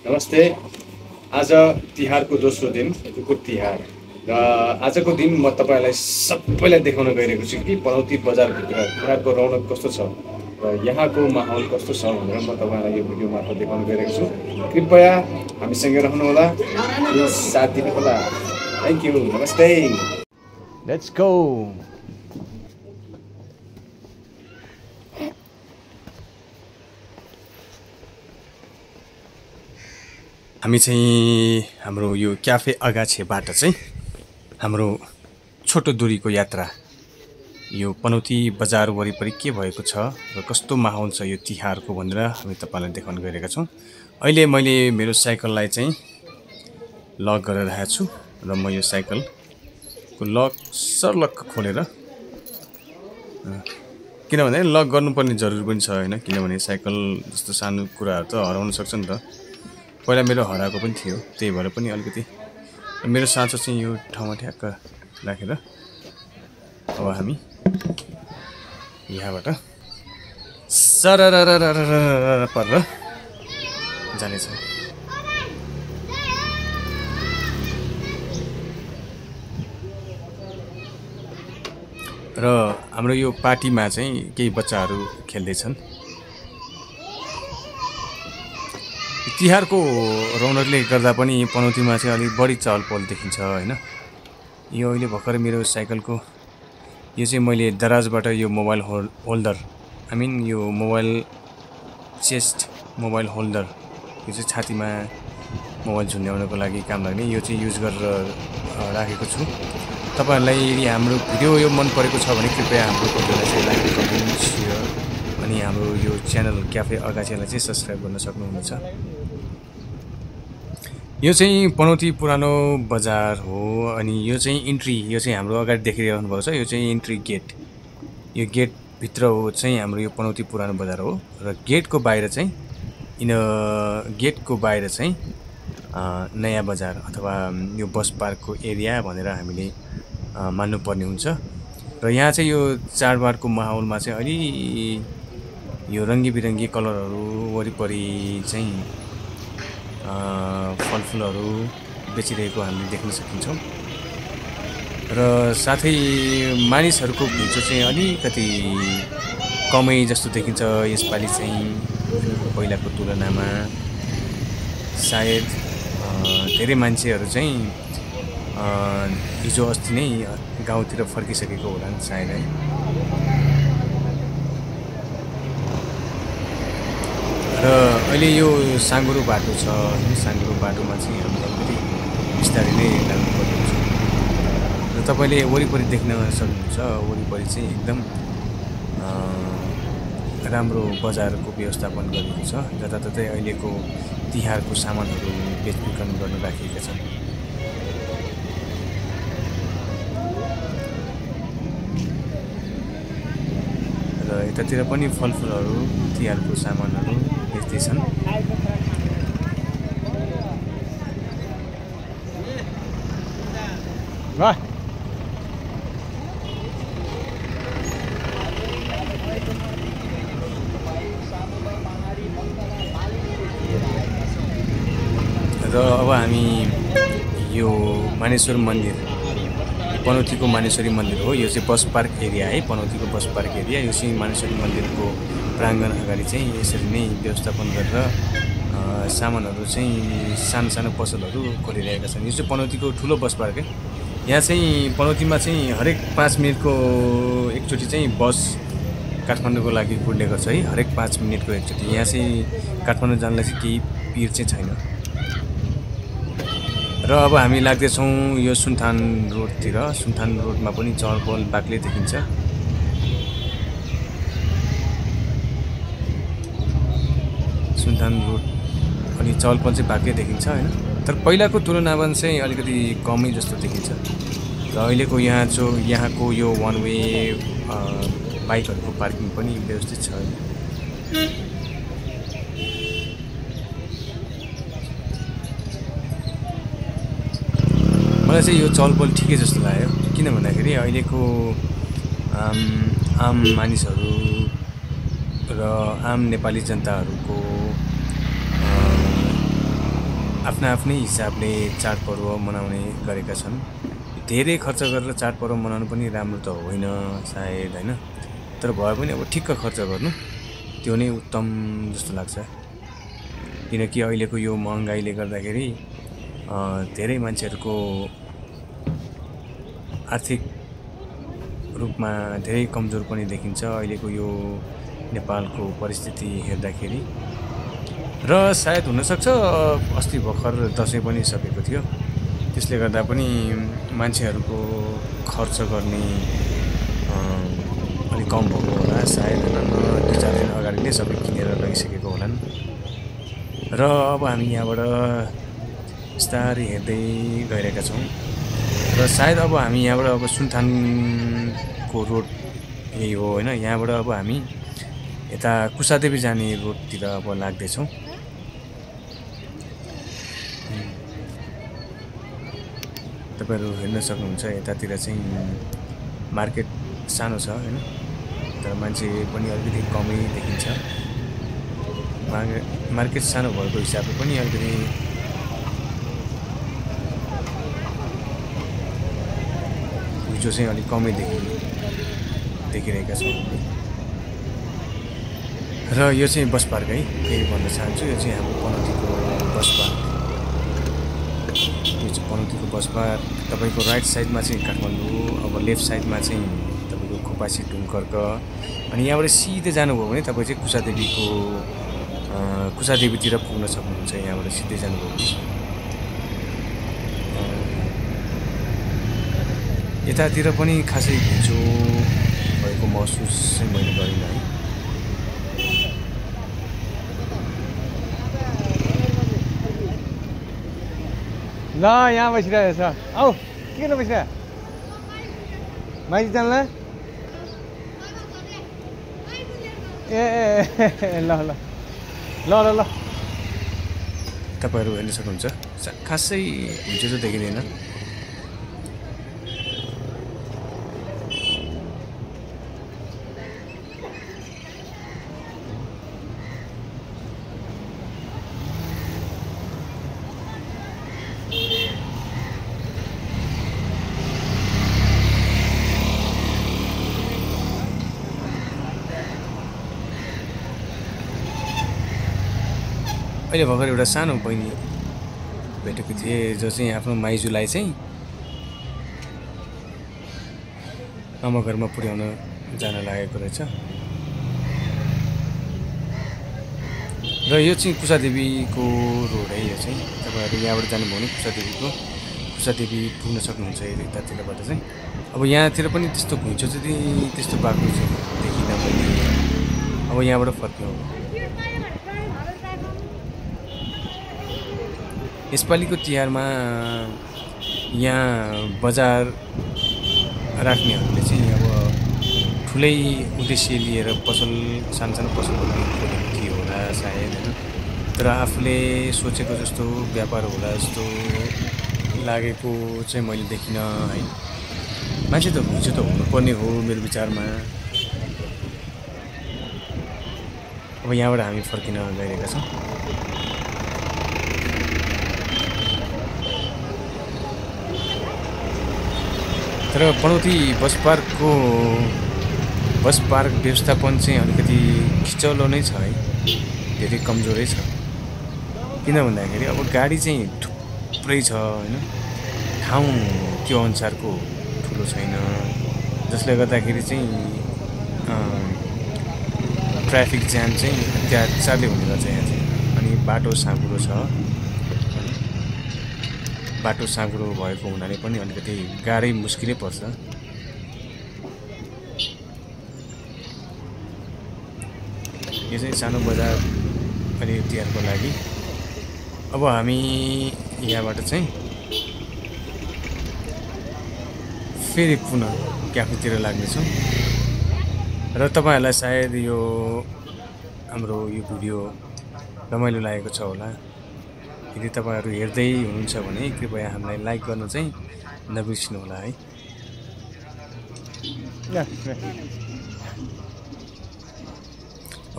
नमस्ते। आज तिहारको दोस्रो दिन कुकुर तिहार र आजको दिन म तपाईँलाई सबैलाई देखाउन गइरहेको छु कि पनौती बजारभित्र तिहारको रौनक कस्तो छ र यहाँको माहौल कस्तो छ भनेर म तपाईँलाई यो भिडियो मार्फत देखाउन गइरहेको छु। कृपया हामीसँगै रहनुहोला, साथ दिनुहोला। Thank you. नमस्ते। Let's go. हामी चाहिँ हाम्रो यो क्याफे अगाछेबाट चाहिँ हाम्रो छोटो दूरीको यात्रा यो पनौती बजार वरिपरि के भएको छ र कस्तो माहौल छ यो तिहारको भनेर हामी तपाईँलाई देखाउन गइरहेका छौँ। अहिले मैले मेरो साइकललाई चाहिँ लक गरेर राखेको छु र म यो साइकलको लक सर्लक्क खोलेर, किनभने लक गर्नुपर्ने जरुरी पनि छ होइन, किनभने साइकल जस्तो सानो कुराहरू त हराउन सक्छ नि त। पहिला मेरो हराएको पनि थियो, त्यही भएर पनि अलिकति मेरो साँचो चाहिँ यो ठाउँमा ठ्याक्क राखेर अब हामी यहाँबाट सरररररररर परेर जानेछौँ। र हाम्रो यो पार्टीमा चाहिँ केही बच्चाहरू खेल्दैछन्। तिहारको रौनकले गर्दा पनि पनौतीमा चाहिँ अलिक बढी चहल पहल देखिन्छ होइन। यो अहिले भर्खर मेरो साइकलको यो चाहिँ मैले दराजबाट यो मोबाइल होल्डर यो मोबाइल चेस्ट मोबाइल होल्डर, यो चाहिँ छातीमा मोबाइल झुन्ड्याउनको लागि काम लाग्ने, यो चाहिँ युज गरेर राखेको छु। तपाईँहरूलाई यदि हाम्रो भिडियो यो मन परेको छ भने कृपया हाम्रो भिडियोलाई चाहिँ लाइक, कमेन्ट, सेयर अनि हाम्रो यो च्यानल क्याफे अगाछेलाई चाहिँ सब्सक्राइब गर्न सक्नुहुनेछ। यो चाहिँ पनौती पुरानो बजार हो अनि यो चाहिँ इन्ट्री, यो चाहिँ हाम्रो अगाडि देखिरहनु भएको छ, यो चाहिँ इन्ट्री गेट। यो गेटभित्र हो चाहिँ हाम्रो यो पनौती पुरानो बजार हो र गेटको बाहिर चाहिँ नयाँ बजार अथवा यो बस पार्कको एरिया भनेर हामीले मान्नुपर्ने हुन्छ। र यहाँ चाहिँ यो चाडबाडको माहौलमा चाहिँ अलि यो रङ्गी बिरङ्गी कलरहरू वरिपरि चाहिँ फलफुलहरू बेचिरहेको हामीले देख्न सकिन्छौँ। र साथै मानिसहरूको भिड चाहिँ अलिकति कमै जस्तो देखिन्छ यसपालि चाहिँ पहिलाको तुलनामा। सायद धेरै मान्छेहरू चाहिँ हिजो अस्ति नै गाउँतिर फर्किसकेको होला नि सायद है। र अहिले यो साँगुरो बाटो छ, साँगुरो बाटोमा चाहिँ हामीले अलिकति बिस्तारै नै लाग्नुपर्ने हुन्छ। र तपाईँले वरिपरि देख्न सक्नुहुन्छ, वरिपरि चाहिँ एकदम राम्रो बजारको व्यवस्थापन गरिएको छ। जताततै अहिलेको तिहारको सामानहरू बेचबिखन गर्न राखिएका छन्। र यतातिर पनि फलफुलहरू, तिहारको सामानहरू बेच्दैछन्। र अब हामी यो मानेश्वर मन्दिर, पनौतीको मानेश्वरी मन्दिर हो, यो चाहिँ बस पार्क एरिया है, पनौतीको बस पार्क एरिया। यो चाहिँ मानेश्वरी मन्दिरको प्राङ्गण अगाडि चाहिँ यसरी नै व्यवस्थापन गरेर सामानहरू चाहिँ सानो सानो पसलहरू खोलिरहेका छन्। यो चाहिँ पनौतीको ठुलो बस पार्क है। यहाँ चाहिँ पनौतीमा चाहिँ हरेक 5 मिनटको एकचोटि चाहिँ बस काठमाडौँको लागि कुद्ने गर्छ है, हरेक 5 मिनटको एकचोटि। यहाँ चाहिँ काठमाडौँ जानलाई चाहिँ केही पिर चाहिँ छैन। र अब हामी लाग्दैछौँ यो सुनथान रोडतिर। सुनथान रोडमा पनि चहल पहल बाक्लै देखिन्छ। सुनथान रोड अनि चहल पहल चाहिँ बाक्लै देखिन्छ होइन, तर पहिलाको तुलनामा चाहिँ अलिकति कमै जस्तो देखिन्छ। र अहिलेको यहाँको यो वान वे बाइकहरूको पार्किङ पनि व्यवस्थित छ। मलाई चाहिँ यो चहल पहल ठिकै जस्तो लाग्यो, किन भन्दाखेरि अहिलेको आम मानिसहरू र आम नेपाली जनताहरूको आफ्ना आफ्नै हिसाबले चाडपर्व मनाउने गरेका छन्। धेरै खर्च गरेर चाडपर्व मनाउनु पनि राम्रो त होइन सायद होइन, तर भए पनि अब ठिक्क खर्च गर्नु त्यो नै उत्तम जस्तो लाग्छ। किनकि अहिलेको यो महँगाइले गर्दाखेरि धेरै मान्छेहरूको आर्थिक रूपमा धेरै कमजोर पनि देखिन्छ अहिलेको यो नेपालको परिस्थिति हेर्दाखेरि। र सायद हुनसक्छ अस्ति भर्खर दसैँ पनि सकेको थियो, त्यसले गर्दा पनि मान्छेहरूको खर्च गर्ने अलिक कम भएको होला सायद, 2-4 दिन अगाडि नै सबै किनेर लगिसकेको होलान्। र अब हामी यहाँबाट बिस्तारै हेर्दै गइरहेका छौँ र सायद अब हामी यहाँबाट अब सुनथानको रोड यही हो होइन, यहाँबाट अब हामी यता कुसादेवी जाने रोडतिर अब लाग्दैछौँ। तपाईँहरू हेर्न सक्नुहुन्छ यतातिर चाहिँ मार्केट सानो छ होइन, तर मान्छे पनि अलिकति कमै देखिन्छ। मार्केट सानो भएको हिसाबले पनि अलिकति जो चाहिँ अलिक कमै देखिरहेका छौँ। र यो चाहिँ बस पार्क है, फेरि भन्न चाहन्छु यो चाहिँ हाम्रो पनौतीको बस पार्क। यो चाहिँ पनौतीको बस पार्क। तपाईँको राइट साइडमा चाहिँ काठमाडौँ, अब लेफ्ट साइडमा चाहिँ तपाईँको खोपासी टुङकर्क, अनि यहाँबाट सिधै जानुभयो भने तपाईँ चाहिँ कुसादेवीतिर पुग्न सक्नुहुन्छ। यहाँबाट सिधै जानुभयो भने यतातिर पनि खासै घुइँचो भएको महसुस चाहिँ मैले गरिनँ है। ल यहाँ बसिरहेको छ, आऊ किन बसिरह माइती जान्ला ए ल ल ल ल ल तपाईँहरू हेर्न सक्नुहुन्छ खासै घुइँचो चाहिँ देखिँदैन। अहिले भर्खर एउटा सानो बहिनी भेटेको थिएँ जो चाहिँ आफ्नो माइजूलाई चाहिँ आमा घरमा पुर्याउन जान लागेको रहेछ। र यो चाहिँ कुसादेवीको रोड है, यो चाहिँ तपाईँहरू यहाँबाट जानुभयो भने कुसादेवी पुग्न सक्नुहुन्छ यतातिरबाट चाहिँ। अब यहाँतिर पनि त्यस्तो घुइँचो चाहिँ त्यस्तो बाक्लो चाहिँ देखिनँ मैले। अब यहाँबाट फर्क्यौँ। यसपालिको तिहारमा यहाँ बजार राख्नेहरूले चाहिँ अब ठुलै उद्देश्य लिएर सानो पसलहरू खोलेको थियो होला सायद होइन, तर आफूले सोचेको जस्तो व्यापार होला जस्तो लागेको चाहिँ मैले देखिनँ है। मान्छे त घुइँचो त हुनुपर्ने हो मेरो विचारमा। अब यहाँबाट हामी फर्किन गइरहेका छौँ। तर पनौती बस पार्क व्यवस्थापन चाहिँ अलिकति खिचौलो नै छ है, धेरै कमजोरै छ। किन भन्दाखेरि अब गाडी चाहिँ थुप्रै छ होइन, ठाउँ त्यो अनुसारको ठुलो छैन, जसले गर्दाखेरि चाहिँ ट्राफिक जाम चाहिँ अत्याचारले हुने गर्छ यहाँ चाहिँ। अनि बाटो साँघुरो भएको हुनाले पनि अलिकति गाह्रै मुस्किलै पर्छ। यो चाहिँ सानो बजार अहिले तिहारको लागि। अब हामी यहाँबाट चाहिँ फेरि पुनः क्याफेतिर लाग्नेछौँ र तपाईँहरूलाई सायद यो हाम्रो यो भिडियो रमाइलो लागेको छ होला। यदि तपाईँहरू हेर्दै हुनुहुन्छ भने कृपया हामीलाई लाइक गर्न चाहिँ नबिर्सिनु होला है।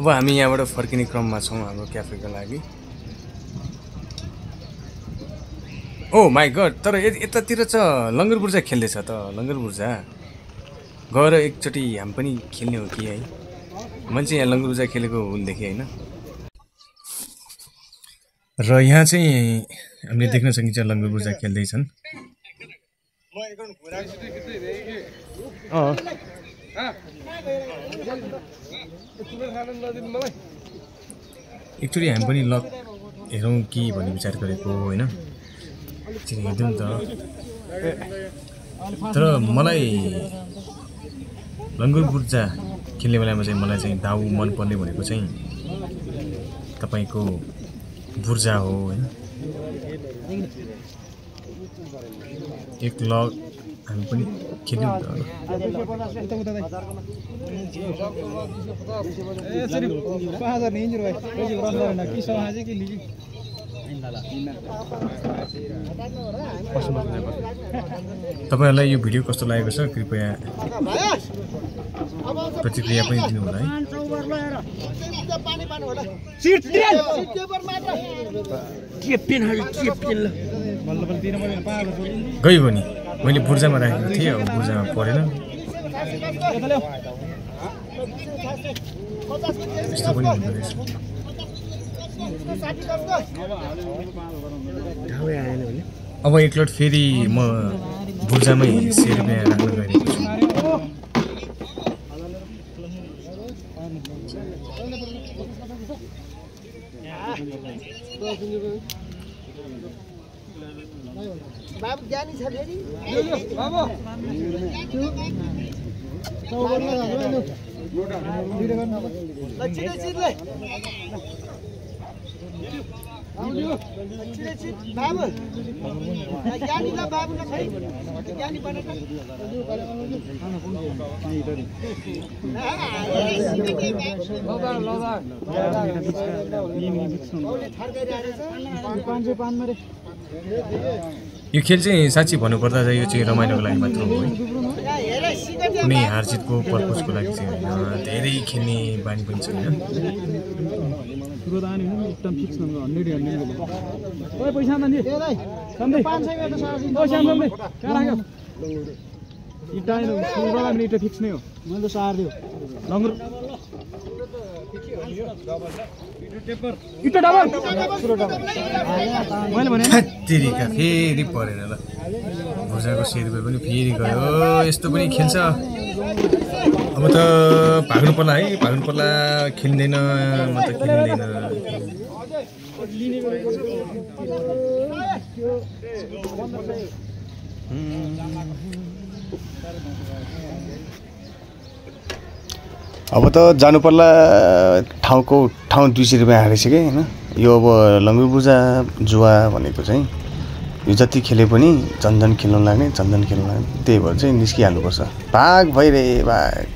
अब हामी यहाँबाट फर्किने क्रममा छौँ हाम्रो क्याफेको लागि। ओ माई गड तर यतातिर छ लङ्गर बुर्जा खेल्दैछ त लङ्गर बुर्जा गएर एकचोटि हामी पनि खेल्ने हो कि है मान्छे यहाँ लङ्गर बुर्जा खेलेको हुन्देखि होइन र यहाँ चाहिँ हामीले देख्न सकिन्छ लङ्गर बुर्जा खेल्दैछन् एकचोटि हामी पनि लक हेरौँ कि भन्ने विचार गरेको होइन हेर्दैनौँ त तर मलाई लङ्गर बुर्जा खेल्ने बेलामा चाहिँ मलाई चाहिँ दाउ मनपर्ने भनेको चाहिँ तपाईँको बुर्जा हो होइन एक लग हामी पनि खेल्यौँ त तपाईहरुलाई यो भिडियो कस्तो लागेको छ कृपया प्रतिक्रिया पनि दिनु होला है गयो नि मैले बुर्जामा राखेको थिएँ अब बुर्जामा परेन यस्तो पनि हुँदो रहेछ अब एकलट फेरि म बुर्जामै 100 रुपैयाँ राख्न गएको छु बाबु जानी छ फेरि बाबु बाबु यो खेल चाहिँ साच्चै भन्नुपर्दा चाहिँ यो चाहिँ रमाइलोको लागि मात्र हो है कुनै हारजितको पर्पजको लागि चाहिँ होइन धेरै खेल्ने बानी पनि छैन तेरिका फेरि परेन ल बुर्जाको 100 रुपैयाँ पनि फेरि गयो यस्तो पनि खेल्छ अब त भाग्नु पर्ला है भाग्नु पर्ला खेल्दैन म त खेल्दैन अब त जानु पर्ला ठाउँ 200 रुपैयाँ हारिसके हैन यो अब लङ्गर बुर्जा जुवा भनेको चाहिँ यो जति खेले पनि झन्झन खेल्न लाग्ने त्यही भएर चाहिँ निस्किहाल्नुपर्छ भाग भइरे भाग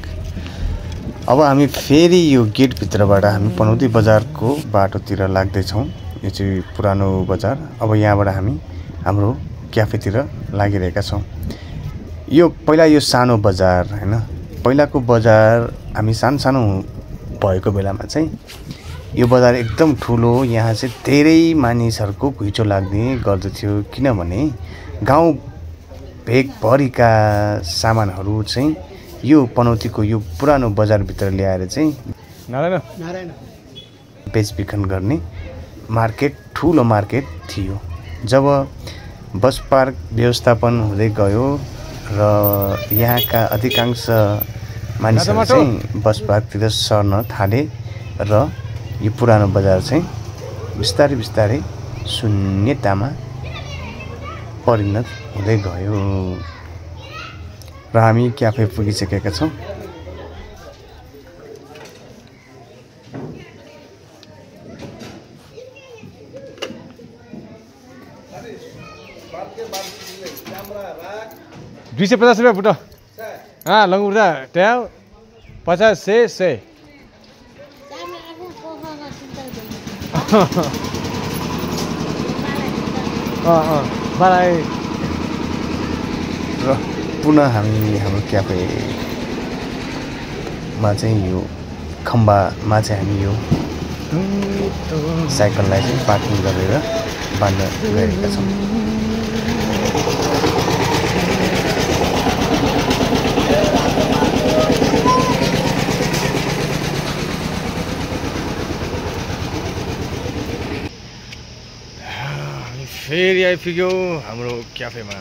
अब हामी फेरि यो गेट भित्रबाट हामी पनौती बजारको बाटोतिर लाग्दैछौँ यो चाहिँ पुरानो बजार अब यहाँबाट हामी हाम्रो क्याफेतिर लागिरहेका छौँ यो पहिला यो सानो बजार हैन पहिलाको बजार हामी सानो भएको बेलामा चाहिँ यो बजार एकदम ठुलो यहाँ चाहिँ धेरै मानिसहरुको घुइँचो लाग्ने गर्दथ्यो किनभने गाउँ भेगभरिका सामानहरु चाहिँ यो पनौतीको यो पुरानो बजार भित्र ल्याएर चाहिँ नारायण बेचबिखन गर्ने मार्केट ठुलो मार्केट थियो जब बस पार्क व्यवस्थापन हुँदै गयो र यहाँका अधिकांश मानिसहरु चाहिँ बस पार्कतिर सर्न थाले र यो पुरानो बजार चाहिँ बिस्तारै शून्यतामा परिणत हुँदै गयो र हामी क्याफे पुगिसकेका छौं ₹250 फुट लङ्गर बुर्जा ट्याउ 50 100 र पुनः हामी हाम्रो क्याफेमा चाहिँ यो खम्बामा चाहिँ हामी यो साइकललाई चाहिँ पार्किङ गरेर बाँड्न गएका छौँ फेरि आइपुग्यो हाम्रो क्याफेमा।